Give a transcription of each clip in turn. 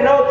9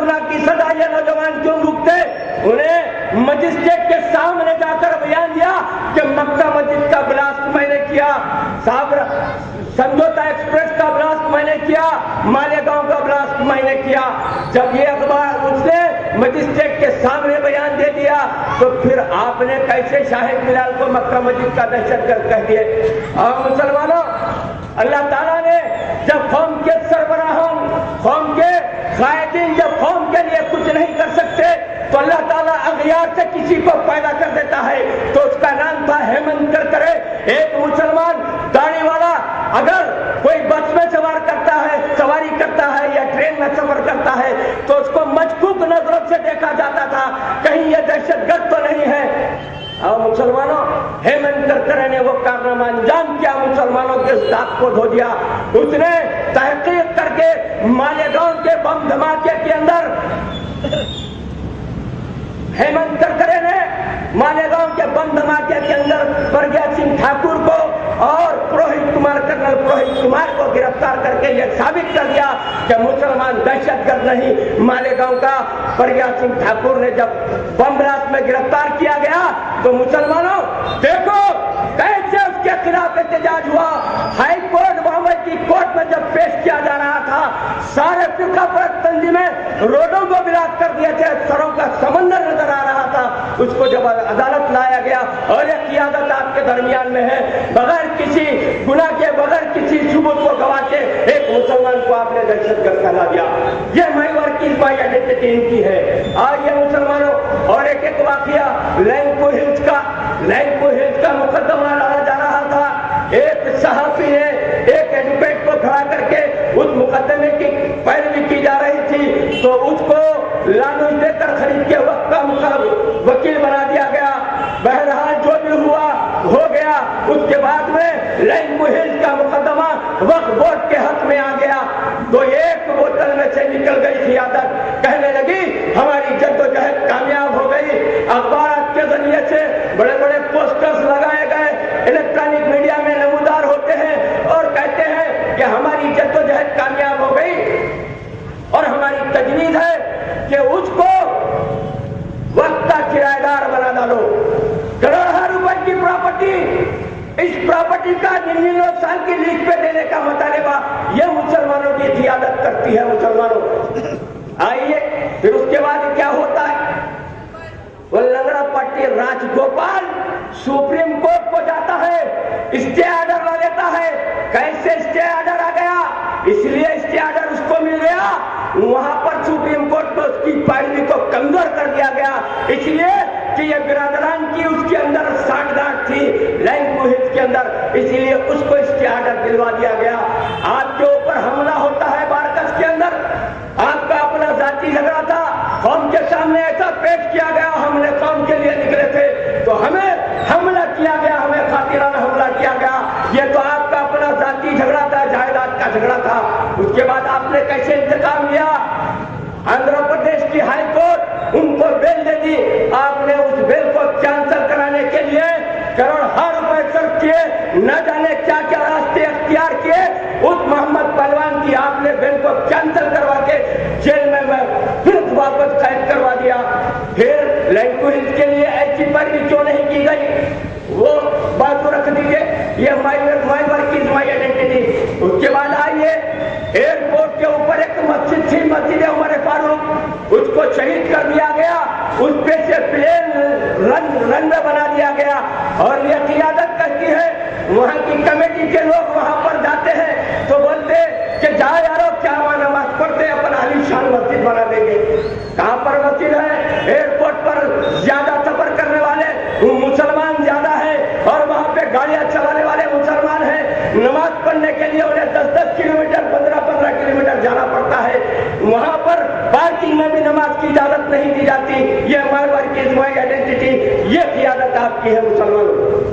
گناہ کی سزا یہ نوجوان کیوں بھگتے؟ انہیں مجسٹریٹ کے سامنے جا کر بیان دیا کہ مکہ مسجد کا بلاسٹ میں نے کیا، سمجھوتا ایکسپریس کا بلاسٹ میں نے کیا، مالیگاؤں کا بلاسٹ میں نے کیا۔ جب یہ اخبار اس نے مجسٹریٹ کے سامنے بیان دے دیا تو پھر آپ نے کیسے شاہد بلال کو مکہ مسجد کا دہشت گرد کہہ دیے؟ اور مسلمانوں، اللہ تعالیٰ نے جب قوم کے سربراہوں، قوم کے قائدین جب قوم کے لیے کچھ نہیں کر سکتے تو اللہ تعالیٰ اغیار سے کسی کو پیدا کر دیتا ہے، تو اس کا نام تھا ہیمنت کرکرے۔ ایک مسلمان داڑھی والا اگر کوئی بس میں سواری کرتا ہے یا ٹرین میں سفر کرتا ہے تو اس کو مشکوک نظروں سے دیکھا جاتا تھا، کہیں یہ دہشت گرد تو نہیں ہے۔ اور مسلمانوں، ہیمنت کرکرے نے وہ کارنامہ انجام کیا، مسلمانوں کے داغ کو دھو دیا۔ اس نے تحقیق کر کے مالیگاؤں کے بم دھماکے کے اندر، ہیمنت کرکرے نے مالیگاؤں کے بم دھماکے کے اندر پرگیا سنگھ ٹھاکر کو اور کرنل پروہت کمار کو گرفتار کر کے یہ ثابت کر دیا کہ مسلمان دہشت گرد نہیں۔ مالیگاؤں کا پرگیا سنگھ ٹھاکر نے جب بم بلاسٹ میں گرفتار کیا گیا تو مسلمانوں دیکھو کیسے اس کے خلاف احتجاج ہوا۔ ہائی کورٹ بامبے کی کورٹ میں جب پیش کیا جا رہا تھا، سارے فرقہ پرست تنظیمیں روڈوں کو بلاک کر دیے تھے، سروں کا سمندر نظر آ رہا تھا۔ اس کو جب عدالت لایا گیا اور یہ قیادت آپ کے درمیان میں ہے، بغیر کسی گناہ کے، بغیر کسی ثبوت کو گوا کے ایک مسلمان کو آپ نے دہشت گرد قرار دیا۔ یہ محور کی اسماعی آئیڈینٹی ان کی ہے۔ آئیے مسلمانوں، اور ایک واقعہ لینکو ہلز کا مقدمہ لایا جا رہا تھا۔ ایک صحافی نے ایک ایڈوکیٹ کو کھڑا کر کے اس مقدمے کی پیروی کی جا رہی تھی تو اس کو لالچ دے کر خرید کے وقت کا وکیل بنا دیا گیا۔ بہرحال جو بھی ہوا ہو گیا۔ اس کے بعد میں لینکو ہلز کا مقدمہ وقف بورڈ کے حق میں آ گیا تو ایک بوتل میں سے نکل گئی قیادت، کہنے لگی ہماری جدوجہد کامیاب ہو گئی۔ اخبارات کے ذریعے سے بڑے بڑے پوسٹرز لگائے گئے، الیکٹرانک میڈیا میں نمودار ہوتے ہیں اور کہتے ہیں کہ ہماری جدوجہد کامیاب ہو گئی، اور ہماری تجویز ہے کہ اس کو وقت کا کرایہ دار بنا ڈالو۔ کروڑوں روپے کی پراپرٹی، اس پراپرٹی کا 99 سال کی لیز پہ دینے کا مطالبہ یہ مسلمانوں کی قیادت کرتی ہے۔ مسلمانوں آئیے پھر اس کے بعد کیا ہوتا ہے؟ وہ لنگڑا پٹی راج گوپال سپریم کورٹ کو جاتا ہے، اسٹے آرڈر لا لیتا ہے۔ کیسے اسٹے آرڈر آ گیا؟ اس لیے اسٹے آرڈر اس کو مل گیا، وہاں پر سپریم کورٹ میں اس کی پیروی کو کمزور کر دیا گیا، اس لیے کہ یہ برادران کی اس کے اندر سانٹھ گانٹھ تھی لینکو ہلز کے اندر، اس لیے اس کو اسٹے آرڈر دلوا دیا گیا۔ آپ کے اوپر حملہ ہوتا ہے بارکس کے اندر، آپ کا اپنا ذاتی جھگڑا تھا، قوم کے سامنے ایسا پیش کیا گیا، ہم نے قوم کے لیے نکلے تھے تو ہمیں حملہ کیا گیا، ہمیں خاطرانہ حملہ کیا گیا۔ یہ تو آپ کا اپنا ذاتی جھگڑا تھا، جائیداد کا جھگڑا تھا۔ اس کے بعد آپ نے کیسے انتقام لیا؟ آندھرا پردیش کی ہائی کورٹ ان کو بیل دے دی، آپ نے اس بیل کو کینسل کرانے کے لیے کروڑوں روپے خرچ کیے، نہ جانے کیا کیا راستے اختیار کیے، اس محمد پہلوان کی آپ نے بیل کو کینسل کروا کے جیل میں پھر واپس قید کروا دیا۔ پھر لینکو ہلز کے لیے ایسی پیروی کیوں نہیں کی گئی؟ وہ بات کو رکھ دیجیے، یہ محور کی اسماعی آئیڈینٹی۔ اس کے بعد آئیے ایئرپورٹ کے اوپر ایک مسجد تھی، مسجد عمر فاروق، اس کو شہید کر دیا گیا، اس پہ سے پلین رن میں بنا دیا گیا، اور یہ قیادت کرتی ہے۔ وہاں کی کمیٹی کے لوگ وہاں پر جاتے ہیں تو بولتے کہ جا یارو کیا وہاں نماز پڑھتے اپنا عالی شان مسجد بنا دیں گے۔ کہاں پر مسجد ہے؟ ایئرپورٹ پر زیادہ سفر کرنے والے مسلمان زیادہ ہیں اور وہاں پہ گاڑیاں چلانے والے مسلمان ہیں، نماز پڑھنے کے لیے انہیں 10-10 کلومیٹر 15-15 کلومیٹر جانا پڑتا ہے، وہاں پر پارکنگ میں بھی نماز کی اجازت نہیں دی جاتی۔ یہ محور کی اسماعی آئیڈینٹی، یہ قیادت آپ کی ہے مسلمانوں۔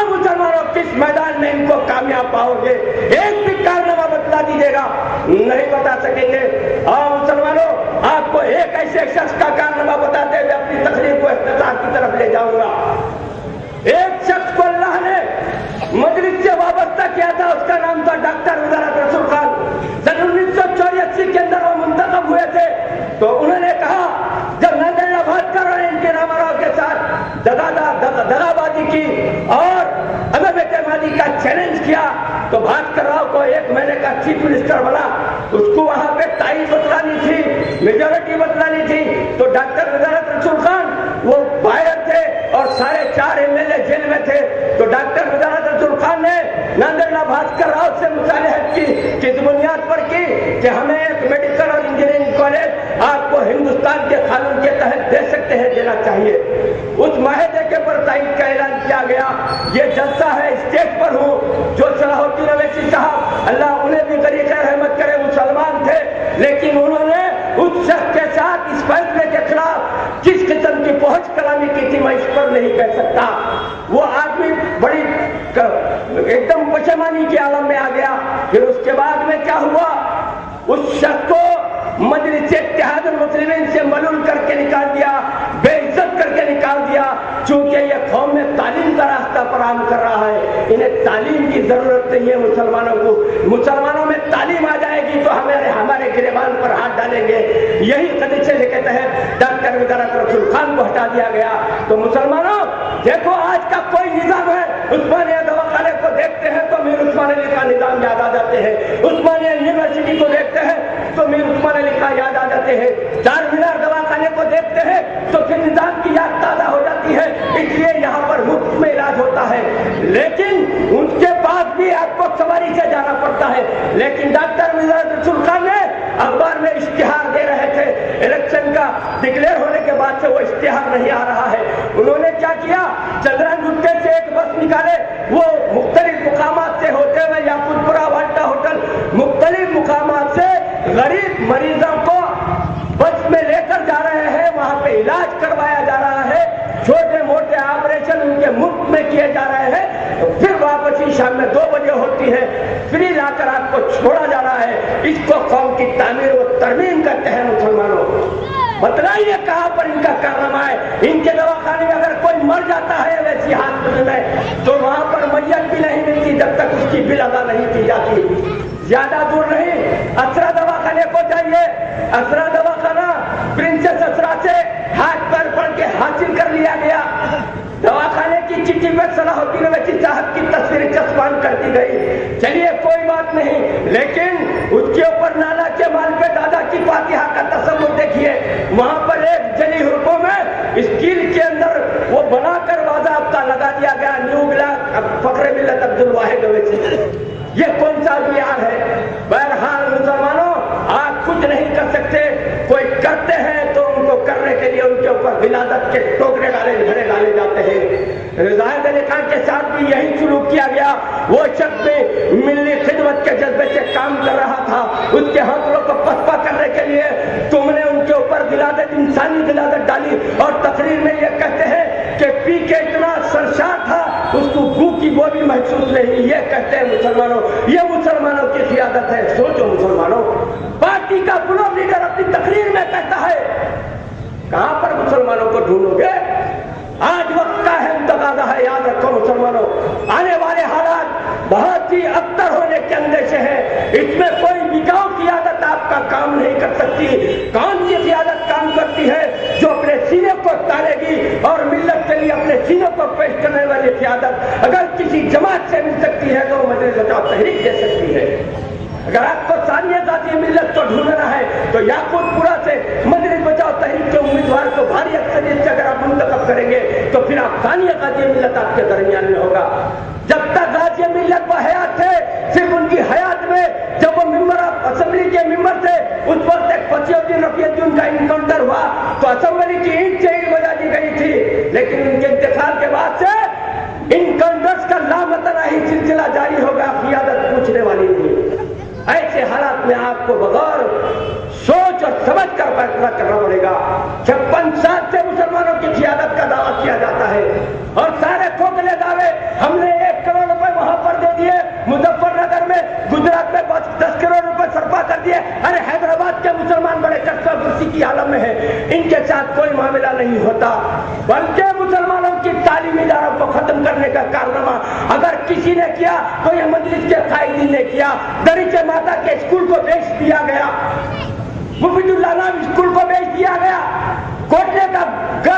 مسلمانوں کس میدان میں ان کو کامیاب پاؤ گے؟ ایک بھی کارنامہ بتلا دیجیے گا، نہیں بتا سکیں گے۔ اور مسلمانوں آپ کو ایک ایسے شخص کا کارنامہ بتاتے ہوئے اپنی تقریر کو اختتام کی طرف لے جاؤں گا۔ ایک شخص کو اللہ نے مجلس سے وابستہ کیا تھا، اس کا نام تھا ڈاکٹر وزارت رسول خان۔ سن 1984 کے اندر وہ تو انہوں نے کہا جب نندلہ بھاتکر اور ان کے نامراؤ کے ساتھ دغا بازی کی اور عدم اعتمادی کا چیلنج کیا تو بھاتکر راؤ کو 1 مہینے کا چیف منسٹر بنا، اس کو وہاں پہ تائید بتلانی تھی، میجورٹی بتلانی تھی، تو ڈاکٹر وزارت رسول خان وہ باہر تھے اور سارے 4 MLA جیل میں تھے، تو ڈاکٹر وزارت رسول خان نے نندلہ بھاتکر راؤ سے مصالحت کی، کس بنیاد پر کی کہ ہمیں ایک میڈیکل اور انجینئرنگ کالج آپ کو ہندوستان کے قانون کے تحت دے سکتے ہیں، دینا چاہیے۔ اس معاہدے کے پر تائید کا اعلان کیا گیا۔ یہ جلسہ ہے، اسٹیج پر ہوں، جو صلاح الدین اویسی صاحب اللہ انہیں بھی طریقہ رحمت کرے، مسلمان تھے، لیکن انہوں نے اس شخص کے ساتھ اس فیصلے کے خلاف جس قسم کی پہنچ کلامی کی تھی میں اس پر نہیں کہہ سکتا۔ وہ آدمی بڑی ایک دم پشیمانی کے عالم میں آ گیا۔ پھر اس کے بعد میں کیا ہوا، اس شخص کو مجلس اتحاد المسلمین سے ملول کر کے نکال دیا، بے عزت کر کے نکال دیا، چونکہ یہ قوم میں تعلیم کا راستہ فراہم کر رہا ہے۔ انہیں تعلیم کی ضرورت نہیں ہے مسلمانوں کو، مسلمانوں میں تعلیم آ جائے گی تو ہمارے گریبان پر ہاتھ ڈالیں گے۔ یہی خدشے کے تحت ڈاکٹر وزارت رسول خان کو ہٹا دیا گیا۔ تو مسلمانوں دیکھو، آج کا کوئی نظام ہے، عثمانیہ دواخانے کو دیکھتے ہیں تو میر عثمان علی کا نظام یاد آ جاتے ہیں، عثمانیہ یونیورسٹی کو دیکھتے ہیں تو میر عثمان علی کا یاد آ جاتے ہیں، چار مینار دواخانے کو دیکھتے ہیں تو پھر نظام کی یاد تازہ ہو جاتی ہے۔ اس لیے یہاں پر مفت میں علاج ہوتا ہے، لیکن ان کے بعد بھی آپ کو سواری سے جانا پڑتا ہے۔ لیکن ڈاکٹر وزارت رسول خان نے اخبار میں اشتہار دے رہے تھے، الیکشن کا ڈکلیئر ہونے کے بعد سے وہ اشتہار نہیں آ رہا ہے۔ انہوں نے کیا کیا، چندران گٹے سے ایک بس نکالے، وہ مختلف مقامات سے ہوتے ہوئے یاقوت پورہ والٹا ہوٹل مختلف مقامات سے غریب مریضوں کو بس میں لے کر جا رہے ہیں، وہاں پہ علاج کروایا جا رہا ہے، چھوٹے موٹے آپریشن ان کے مفت میں کیے جا رہے ہیں، پھر واپسی شام میں 2 بجے ہوتی ہے، فری لا کر آپ کو چھوڑا جا رہا ہے۔ اس کو قوم کی تعمیر و ترمیم کہتے ہیں مسلمانوں۔ بتلائیے کہاں پر ان کا کارنامہ ہے۔ ان کے دواخانے میں اگر کوئی مر جاتا ہے ویسی ہاسپٹل میں تو وہاں پر میت بھی نہیں ملتی جب تک اس کی بل ادا نہیں کی جاتی۔ زیادہ دور نہیں، اسرا دواخانے کو جائیے، اسرا دواخانہ پرنسس اسرا سے ہاتھ پر پڑھ کے حاصل کر لیا گیا۔ دواخانے کی چٹھی میں صلاح الدین اویسی صاحب کی تصویر چسپان کر دی گئی۔ چلیے کوئی بات نہیں، لیکن اس کے اوپر نانا کے مال پہ دادا کی فاتحہ کا تصور دیکھیے، وہاں پر ایک جلی حرفوں میں اسکیل کے اندر وہ بنا کر باضابطہ لگا دیا گیا، نیو بلاک فخر ملت عبدالواحد اویسی۔ یہ کون سا معیار ہے؟ بہرحال مسلمانوں، آپ کچھ نہیں کر سکتے، کوئی کرتے ہیں تو ان کو کرنے کے لیے ان کے اوپر ولادت کے ٹوکرے ڈالے جاتے ہیں۔ زاہد علی خان کے ساتھ بھی یہی سلوک کیا گیا۔ وہ شخص بھی ملی خدمت کے جذبے سے کام کر رہا تھا، اس کے حوصلوں کو پسپا کرنے کے لیے تم نے ان کے اوپر ولادت، انسانی ولادت ڈالی، اور تقریر میں یہ کہتے ہیں کہ پی کے اتنا سرشار تھا اس کو بو کی وہ بھی محسوس نہیں۔ یہ کہتے ہیں مسلمانوں، یہ مسلمانوں کی قیادت ہے۔ سوچو مسلمانوں، پارٹی کا بلند لیڈر اپنی تقریر میں کہتا ہے، کہاں پر مسلمانوں کو ڈھونڈو گے؟ آج وقت کا اہم تقاضا ہے، یاد رکھو مسلمانوں، آنے والے حالات بہت ہی ابتر ہونے کے اندیشے ہیں۔ اس میں کوئی بکاؤ قیادت آپ کا کام نہیں کر سکتی۔ کون سی قیادت کام کرتی ہے؟ جو اپنے سینے کو تارے گی اور ملت کے لیے اپنے سینے کو پیش کرنے والی قیادت اگر کسی جماعت سے مل سکتی ہے تو وہ مجلس بچاؤ تحریک دے سکتی ہے۔ اگر آپ کو ثانیہ ذاتی ملت کو ڈھونڈنا ہے تو یاقوت پورہ سے مجلس بچاؤ تحریک کے امیدوار کو بھاری اکثریت سے اگر آپ منتخب کریں گے تو پھر آپ ثانیہ ذاتی ملت آپ کے درمیان میں ہوگا۔ جب تک ذاتی ملت وہ حیات تھے، صرف ان کی حیات میں جب وہ ممبر اسمبلی کے ممبر تھے، اس وقت ایک فصیح الدین رفیع الدین کا انکاؤنٹر ہوا تو اسمبلی کی اینٹ سے اینٹ بجا دی گئی تھی، لیکن ان کے انتقال کے بعد سے انکاؤنٹرز کا لامتناہی سلسلہ جاری ہوگا، قیادت پوچھنے والی نہیں۔ ایسے حالات میں آپ کو بغور سوچ اور سمجھ کر فیصلہ کرنا پڑے گا۔ 56 سال سے مسلمانوں کی قیادت کا دعویٰ کیا جاتا ہے اور سارے کھوکھلے دعوے، ہم نے 1 کروڑ روپے وہاں پر دے دیے، مظفر نگر میں، گجرات میں 10 کروڑ روپے صرفہ کر دیے۔ ارے حیدرآباد کے مسلمان بڑے کرسا کرسی کی عالم میں ہیں، ان کے ساتھ کوئی معاملہ نہیں ہوتا، بلکہ مسلمانوں کی تعلیمی اداروں کو ختم کرنے کا کارنامہ اگر کسی نے کیا تو یہ مجلس کے قائدین نے کیا۔ دریچے ماتا کے اسکول کو بیچ دیا گیا، مفید اللہ نام اسکول کو بیچ کا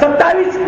27